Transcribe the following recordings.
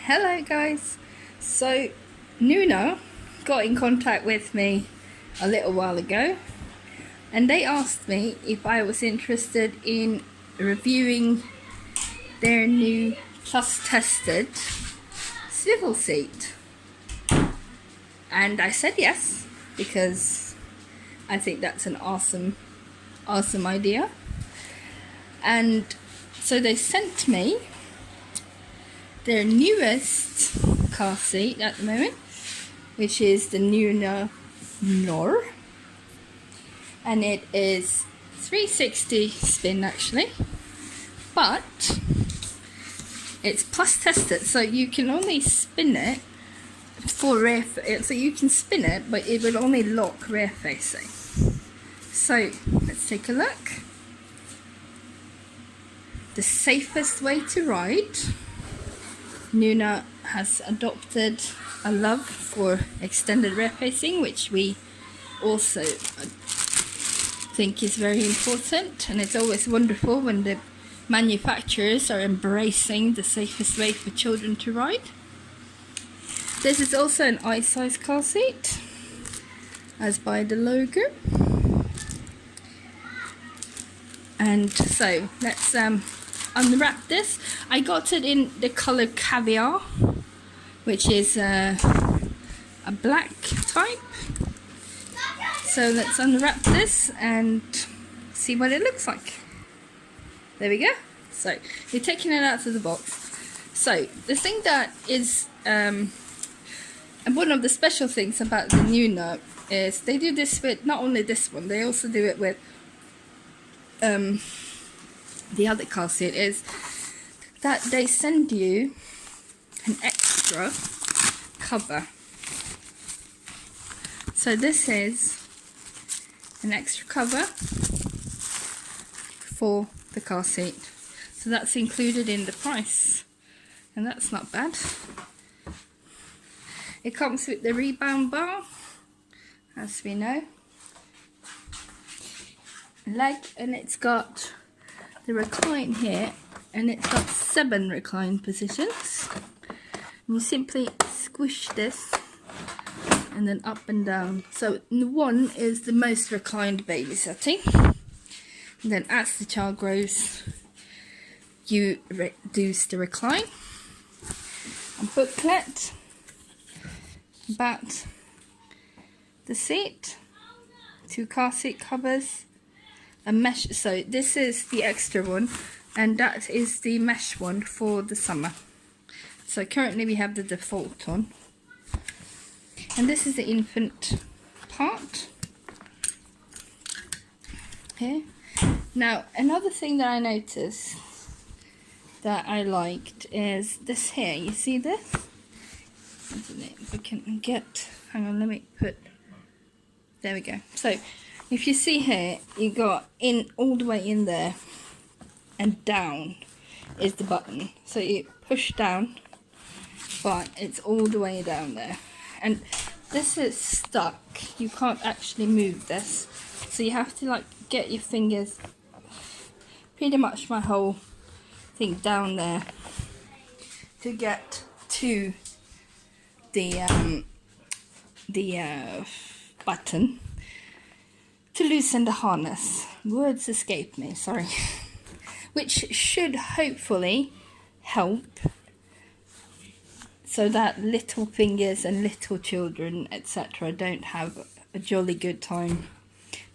Hello guys. So Nuna got in contact with me a little while ago and they asked me if I was interested in reviewing their new plus tested swivel seat, and I said yes because I think that's an awesome idea. And so they sent me their newest car seat at the moment, which is the Nuna Norr, and it is 360 spin actually, but it's plus tested, so you can only spin it for rear, so you can spin it but it will only lock rear facing. So let's take a look. The safest way to ride. Nuna has adopted a love for extended rear facing, which we also think is very important, and it's always wonderful when the manufacturers are embracing the safest way for children to ride. This is also an I-size car seat, as by the logo. And so let's unwrap this. I got it in the color caviar, which is a black type. So let's unwrap this and see what it looks like. There we go. So you're taking it out of the box. So the thing that is and one of the special things about the Nuna is they do this with not only this one, they also do it with the other car seat, is that they send you an extra cover. So this is an extra cover for the car seat, so that's included in the price, and that's not bad. It comes with the rebound bar, as we know, and it's got the recline here, and it's got 7 recline positions. You simply squish this and then up and down. So 1 is the most reclined baby setting, and then as the child grows you reduce the recline. A booklet about the seat, 2 car seat covers, a mesh. So this is the extra one, and that is the mesh one for the summer. So currently we have the default on, and this is the infant part here. Now another thing that I noticed that I liked is this here. You see this? If I can get, hang on, let me put, there we go. So if you see here, you got in all the way in there, and down is the button. So you push down, but it's all the way down there. And this is stuck. You can't actually move this. So you have to like get your fingers, pretty much my whole thing down there, to get to the button to loosen the harness. Words escape me, sorry. Which should hopefully help so that little fingers and little children, etc., don't have a jolly good time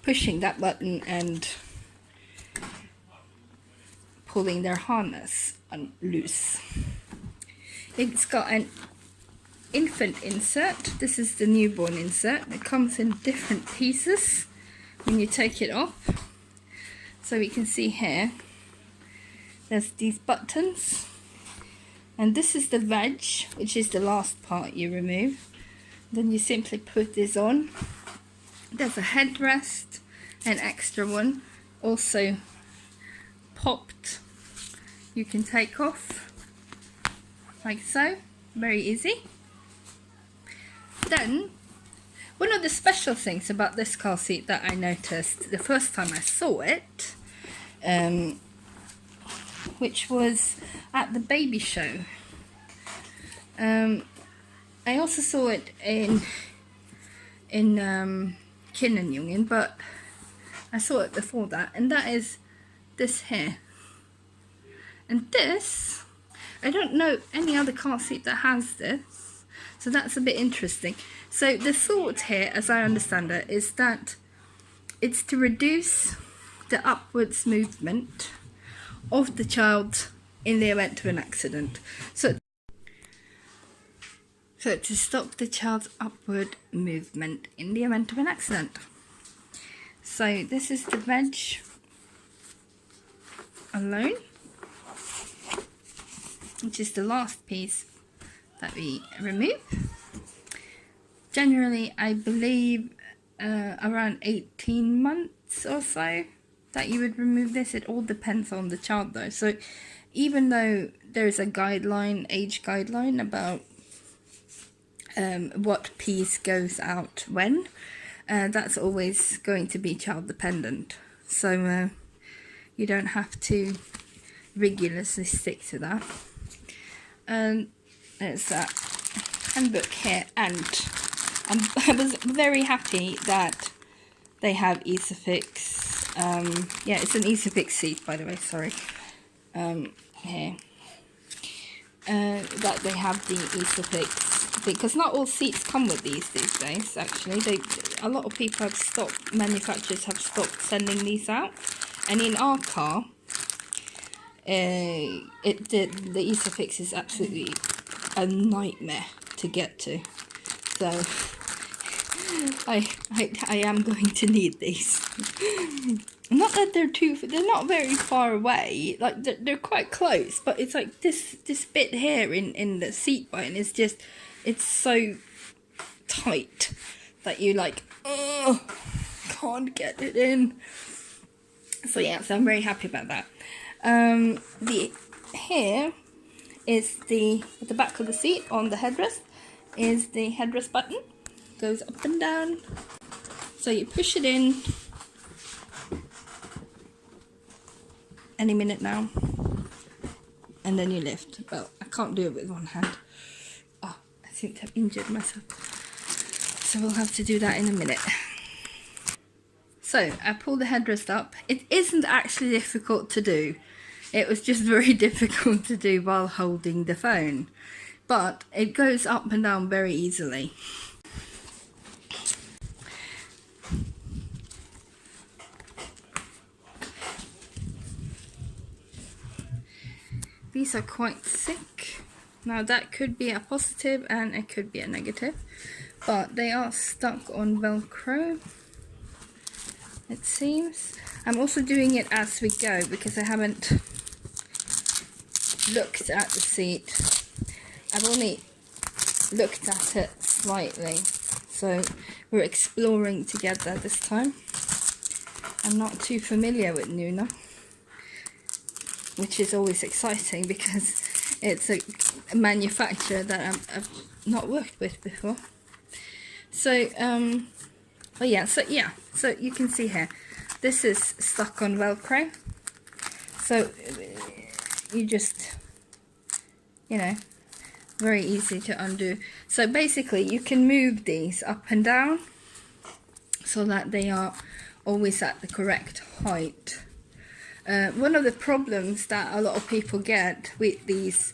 pushing that button and pulling their harness loose. It's got an infant insert. This is the newborn insert. It comes in different pieces when you take it off. So we can see here there's these buttons, and this is the veg, which is the last part you remove. Then you simply put this on. There's a headrest, an extra one, also popped, you can take off like so, very easy. Then one of the special things about this car seat that I noticed the first time I saw it, which was at the baby show, I also saw it in Kinnenjungen, but I saw it before that, and that is this here. And this, I don't know any other car seat that has this, so that's a bit interesting. So the thought here, as I understand it, is that it's to reduce the upwards movement of the child in the event of an accident. So to stop the child's upward movement in the event of an accident. So this is the veg alone, which is the last piece that we remove. Generally, I believe around 18 months or so that you would remove this. It all depends on the child though. So even though there's a guideline, age guideline about what piece goes out when, that's always going to be child dependent. So you don't have to rigorously stick to that. And there's that handbook here, and I was very happy that they have Isofix. Yeah, it's an Isofix seat, by the way, sorry. Here. That they have the Isofix, because not all seats come with these days, actually. A lot of people have stopped, manufacturers have stopped sending these out. And in our car, the Isofix is absolutely a nightmare to get to. So I am going to need these. Not that they're not very far away, like they're quite close, but it's like this bit here in the seat button is just, it's so tight that you like, oh, can't get it in. So yeah, so I'm very happy about that. Here is at the back of the seat on the headrest is the headrest button. Goes up and down. So you push it in any minute now, and then you lift. Well, I can't do it with one hand. Oh, I think I've injured myself. So we'll have to do that in a minute. So I pull the headrest up. It isn't actually difficult to do. It was just very difficult to do while holding the phone. But it goes up and down very easily. These are quite thick. Now that could be a positive and it could be a negative, but they are stuck on Velcro, it seems. I'm also doing it as we go because I haven't looked at the seat. I've only looked at it slightly, so we're exploring together this time. I'm not too familiar with Nuna, which is always exciting because it's a manufacturer that I've not worked with before. So, oh yeah, so you can see here, this is stuck on Velcro. So you just, you know, very easy to undo. So basically you can move these up and down so that they are always at the correct height. One of the problems that a lot of people get with these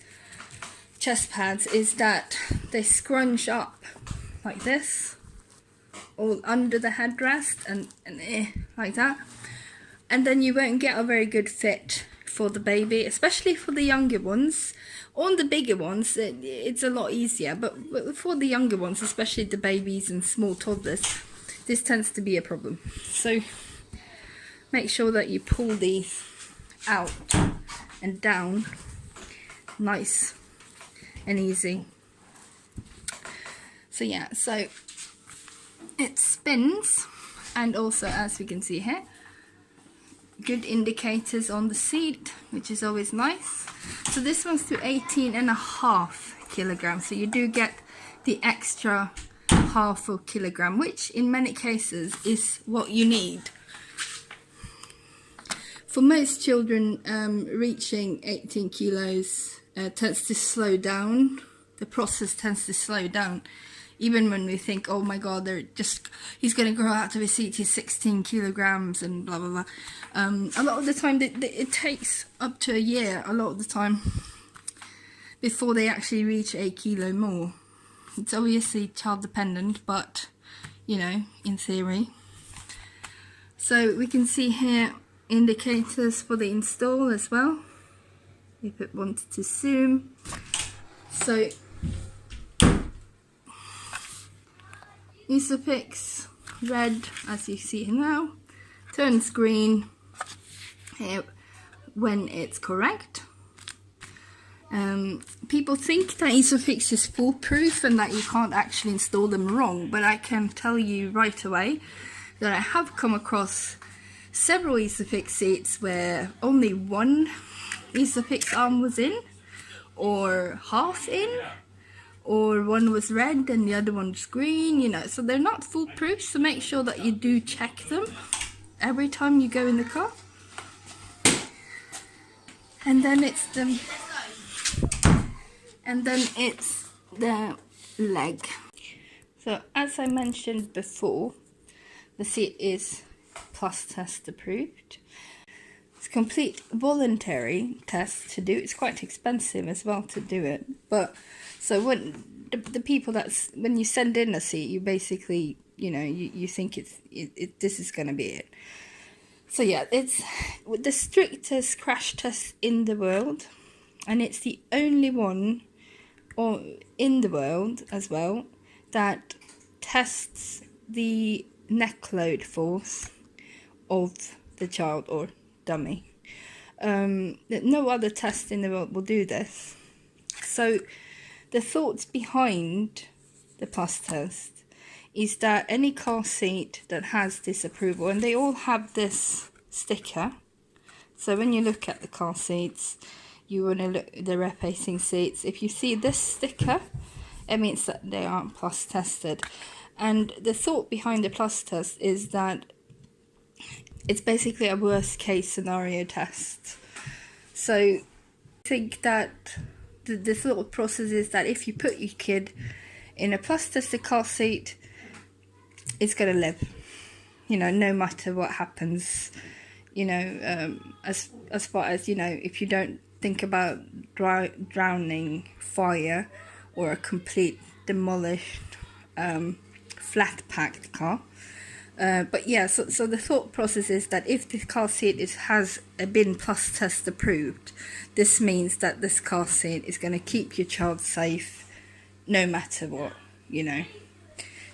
chest pads is that they scrunch up like this, all under the headrest and like that, and then you won't get a very good fit for the baby, especially for the younger ones. On the bigger ones it's a lot easier, but for the younger ones, especially the babies and small toddlers, this tends to be a problem. So make sure that you pull these out and down nice and easy. So yeah, so it spins, and also, as we can see here, good indicators on the seat, which is always nice. So this one's to 18.5 kilograms, so you do get the extra half a kilogram, which in many cases is what you need. For most children, reaching 18 kilos tends to slow down the process tends to slow down. Even when we think, oh my god, he's going to grow out of his seat, he's 16 kilograms and blah blah blah. A lot of the time, it takes up to a year, a lot of the time, before they actually reach 8 kilo more. It's obviously child dependent, but, you know, in theory. So we can see here indicators for the install as well, if it wanted to zoom. So Isofix red, as you see now, turns green here when it's correct. People think that Isofix is foolproof and that you can't actually install them wrong, but I can tell you right away that I have come across several Isofix seats where only one Isofix arm was in, or half in, or one was red and the other one was green, you know, so they're not foolproof, so make sure that you do check them every time you go in the car. And then it's the leg. So as I mentioned before, the seat is plus test approved. It's a complete voluntary test to do. It's quite expensive as well to do it, but so when the people when you send in a seat, you basically, you know, you think this is going to be it. So yeah, it's the strictest crash test in the world, and it's the only one in the world as well that tests the neck load force of the child or dummy. No other test in the world will do this. So the thoughts behind the plus test is that any car seat that has this approval, and they all have this sticker, so when you look at the car seats, you want to look at the rear-facing seats, if you see this sticker, it means that they aren't plus tested. And the thought behind the plus test is that it's basically a worst case scenario test. So I think that the thought process is that if you put your kid in a plus tested car seat, it's going to live, you know, no matter what happens, you know, as far as, you know, if you don't think about drowning, fire, or a complete demolished flat packed car. But yeah, so the thought process is that if the car seat has been plus test approved, this means that this car seat is going to keep your child safe no matter what, you know.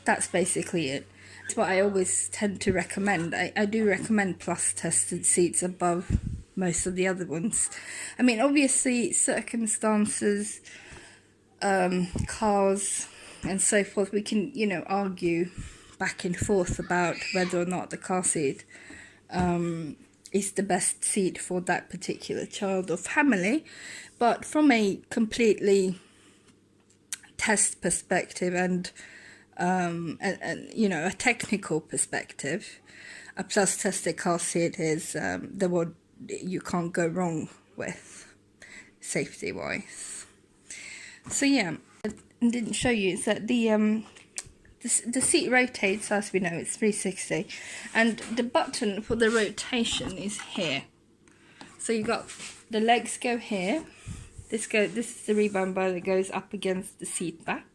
That's basically it. That's what I always tend to recommend. I do recommend plus tested seats above most of the other ones. I mean, obviously circumstances, cars and so forth, we can, you know, argue back and forth about whether or not the car seat is the best seat for that particular child or family, but from a completely test perspective and you know, a technical perspective, a plus tested car seat is the one you can't go wrong with safety wise. So yeah, I didn't show you is that the seat rotates, as we know, it's 360, and the button for the rotation is here. So you got the legs go here. This is the rebound bar that goes up against the seat back,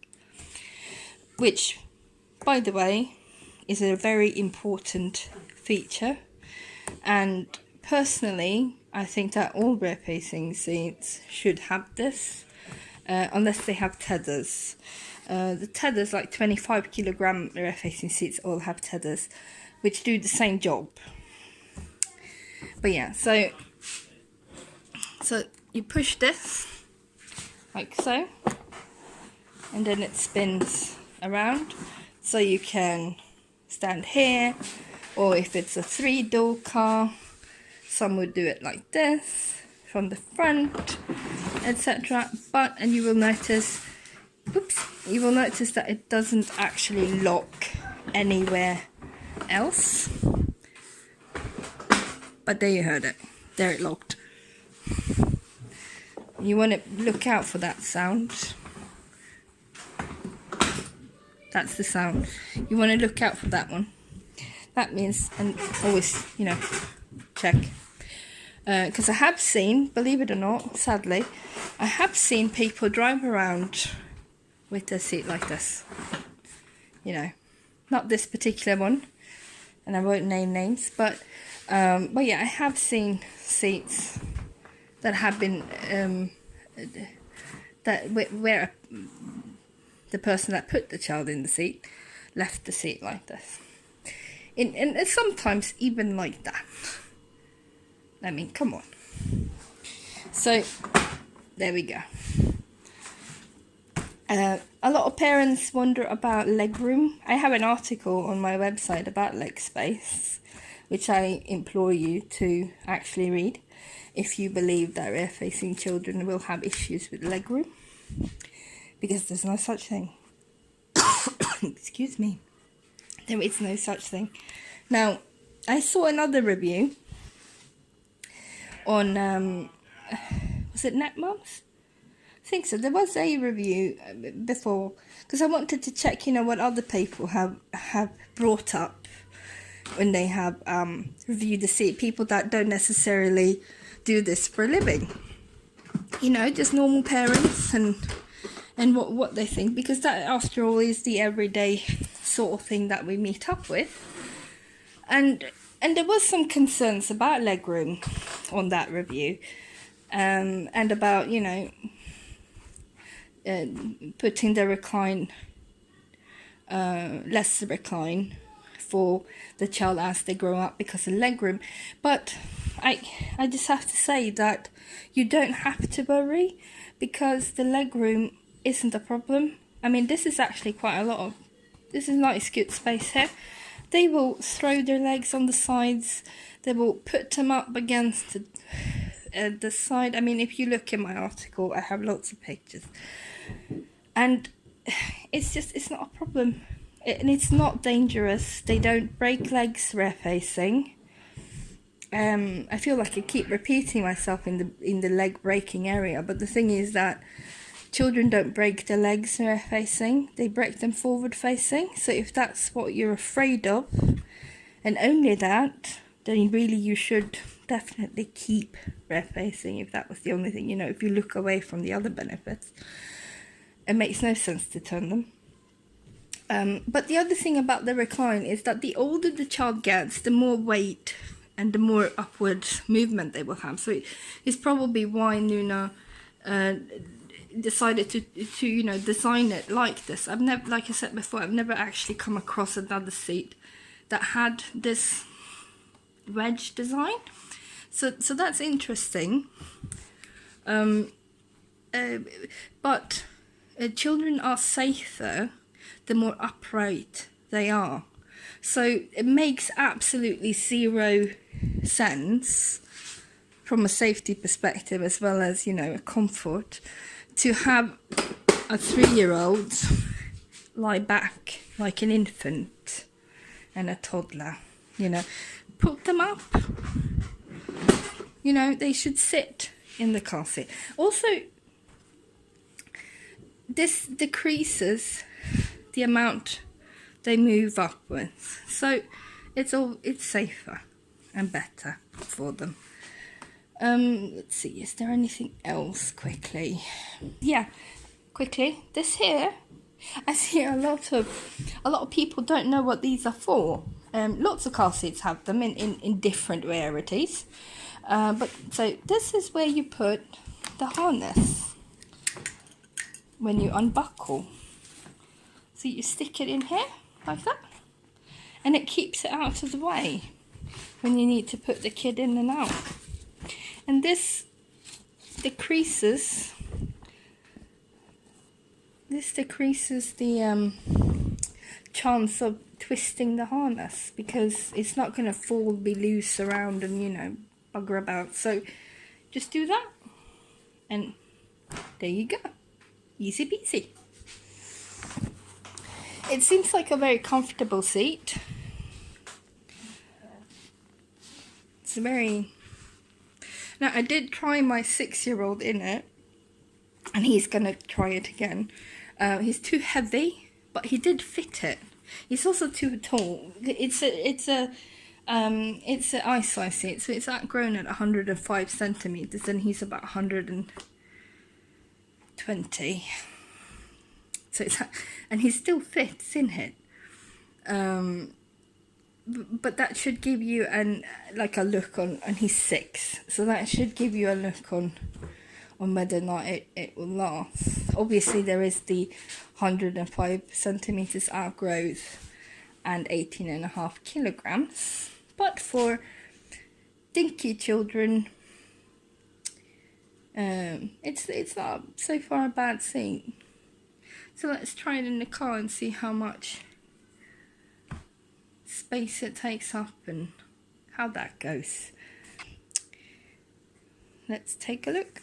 which, by the way, is a very important feature. And personally, I think that all rear-facing seats should have this, unless they have tethers. The tethers, like 25 kilogram rear-facing seats, all have tethers, which do the same job. But yeah, so you push this like so, and then it spins around, so you can stand here, or if it's a 3-door car, some would do it like this from the front, etc. And you will notice, you will notice that it doesn't actually lock anywhere else. But there you heard it. There it locked. You want to look out for that sound. That's the sound. You want to look out for that one. That means, and always, you know, check. Because I have seen, believe it or not, sadly, I have seen people drive around with their seat like this. You know, not this particular one, and I won't name names, but yeah, I have seen seats that have been where the person that put the child in the seat left the seat like this, and sometimes even like that. I mean, come on. So there we go. A lot of parents wonder about legroom. I have an article on my website about leg space, which I implore you to actually read if you believe that rear-facing children will have issues with legroom, because there's no such thing. Excuse me. There is no such thing. Now, I saw another review on, was it NetMoms? I think so. There was a review before, because I wanted to check, you know, what other people have brought up when they have reviewed the seat. People that don't necessarily do this for a living, you know, just normal parents, and what they think, because that, after all, is the everyday sort of thing that we meet up with. And there was some concerns about legroom on that review, and about, you know, putting the recline, less recline for the child as they grow up because of legroom. But I just have to say that you don't have to worry, because the legroom isn't a problem. I mean, this is actually quite a lot of, this is nice good space here. They will throw their legs on the sides. They will put them up against the side. I mean, if you look in my article, I have lots of pictures. And it's not a problem. And it's not dangerous. They don't break legs rear facing. I feel like I keep repeating myself in the leg breaking area, but the thing is that children don't break their legs rear facing, they break them forward facing. So if that's what you're afraid of, and only that, then really you should definitely keep rear facing, if that was the only thing, you know, if you look away from the other benefits. It makes no sense to turn them. But the other thing about the recline is that the older the child gets, the more weight and the more upward movement they will have. So it's probably why Nuna decided to you know, design it like this. I've never, like I said before, I've never actually come across another seat that had this wedge design. So that's interesting. But children are safer the more upright they are. So it makes absolutely zero sense from a safety perspective, as well as, you know, a comfort, to have a 3-year-old lie back like an infant and a toddler. You know, put them up. You know, they should sit in the car seat. Also, this decreases the amount they move upwards, so it's safer and better for them. Let's see, is there anything else quickly? Yeah, quickly, this here, I see a lot of people don't know what these are for. Lots of car seats have them in different rarities, but so this is where you put the harness when you unbuckle. So you stick it in here like that, and it keeps it out of the way when you need to put the kid in and out. And this decreases the chance of twisting the harness, because it's not going to fall, be loose around and, you know, bugger about. So just do that, and there you go. Easy peasy. It seems like a very comfortable seat. It's very... Now, I did try my 6-year-old in it, and he's going to try it again. He's too heavy but he did fit it. He's also too tall. It's a ice size seat, so it's outgrown at 105 centimeters, and he's about 120. So and he still fits in it. But that should give you a look on, and he's 6, so that should give you a look on whether or not it will last. Obviously there is the 105 centimeters outgrowth and 18.5 kilograms, but for dinky children, it's not so far a bad thing. So let's try it in the car and see how much space it takes up and how that goes. Let's take a look.